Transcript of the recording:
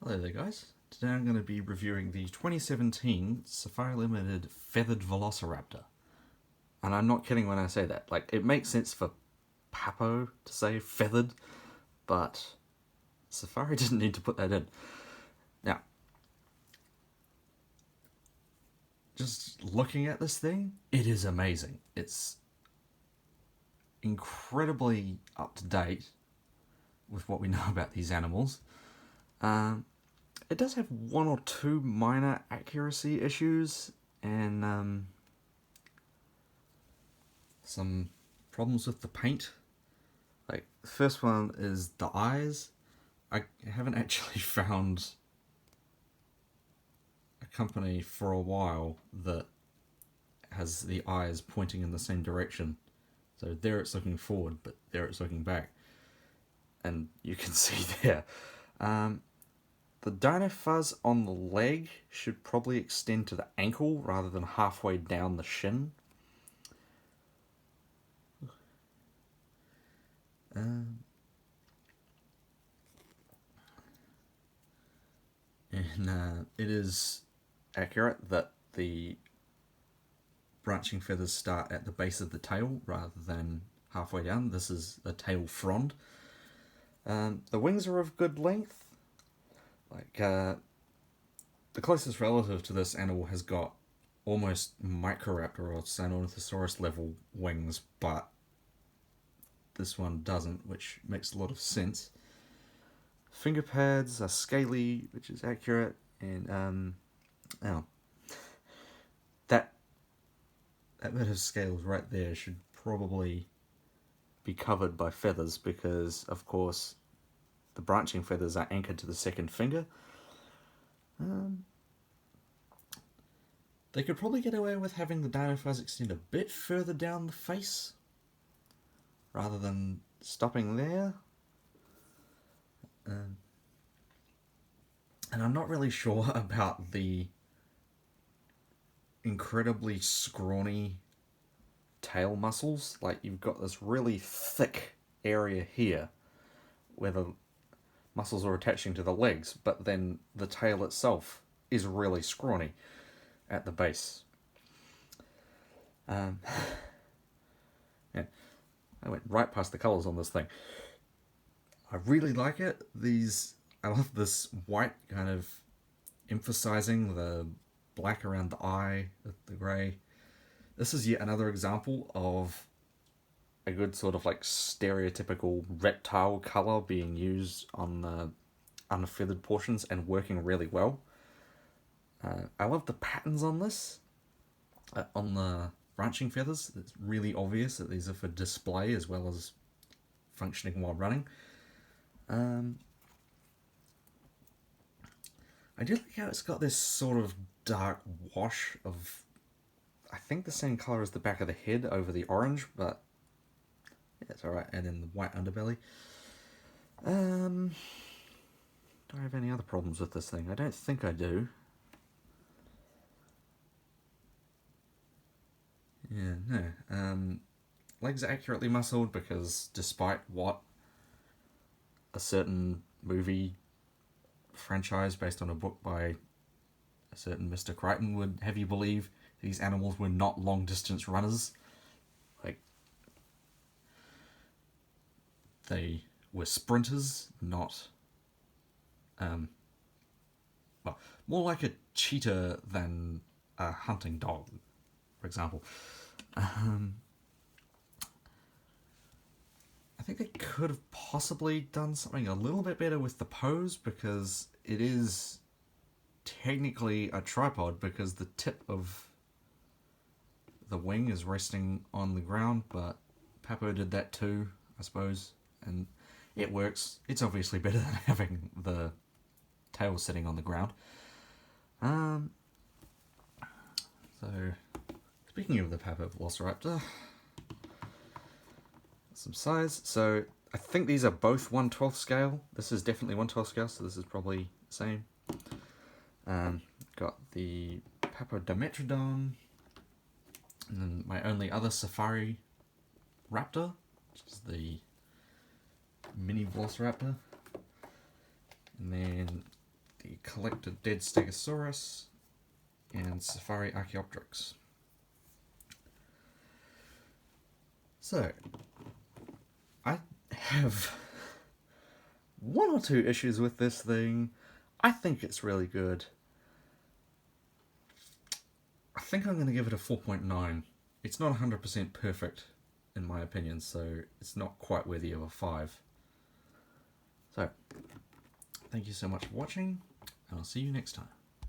Hello there guys, today I'm going to be reviewing the 2017 Safari Limited Feathered Velociraptor. And I'm not kidding when I say that, like it makes sense for Papo to say feathered, but Safari didn't need to put that in. Now, just looking at this thing, it is amazing. It's incredibly up to date with what we know about these animals. It does have one or two minor accuracy issues and some problems with the paint. Like, the first one is the eyes. I haven't actually found a company for a while that has the eyes pointing in the same direction. So there it's looking forward, but there it's looking back. And you can see there. The dino fuzz on the leg should probably extend to the ankle rather than halfway down the shin. It is accurate that the branching feathers start at the base of the tail rather than halfway down. This is a tail frond. The wings are of good length. The closest relative to this animal has got almost Microraptor or Sinornithosaurus level wings, but this one doesn't, which makes a lot of sense. Finger pads are scaly, which is accurate, and that bit of scales right there should probably be covered by feathers because, of course, the branching feathers are anchored to the second finger. They could probably get away with having the dino fuzz extend a bit further down the face rather than stopping there. And I'm not really sure about the incredibly scrawny tail muscles. Like, you've got this really thick area here where the muscles are attaching to the legs, but then the tail itself is really scrawny at the base. Yeah, I went right past the colours on this thing. I really like it. I love this white kind of emphasizing the black around the eye, the grey. This is yet another example of a good sort of like stereotypical reptile colour being used on the unfeathered portions and working really well. I love the patterns on this. On the branching feathers, it's really obvious that these are for display as well as functioning while running. I do like how it's got this sort of dark wash of, I think, the same colour as the back of the head over the orange, but yeah, it's alright. And then the white underbelly. Do I have any other problems with this thing? I don't think I do. Yeah, no. Legs are accurately muscled because despite what a certain movie franchise based on a book by a certain Mr. Crichton would have you believe, these animals were not long distance runners. Like, they were sprinters, not well, more like a cheetah than a hunting dog, for example. I think they could have possibly done something a little bit better with the pose because it is technically a tripod because the tip of the wing is resting on the ground, but Papo did that too, I suppose, and it works. It's obviously better than having the tail sitting on the ground. So, speaking of the Papo Velociraptor, some size. So I think these are both 1/12 scale. This is definitely 1/12 scale, so this is probably the same. Got the Papodimetrodon, and then my only other Safari Raptor, which is the mini Velociraptor, and then collected dead Stegosaurus and Safari Archaeopteryx. So, I have one or two issues with this thing. I think it's really good. I think I'm going to give it a 4.9. It's not 100% perfect, in my opinion, so it's not quite worthy of a 5. So, thank you so much for watching, and I'll see you next time.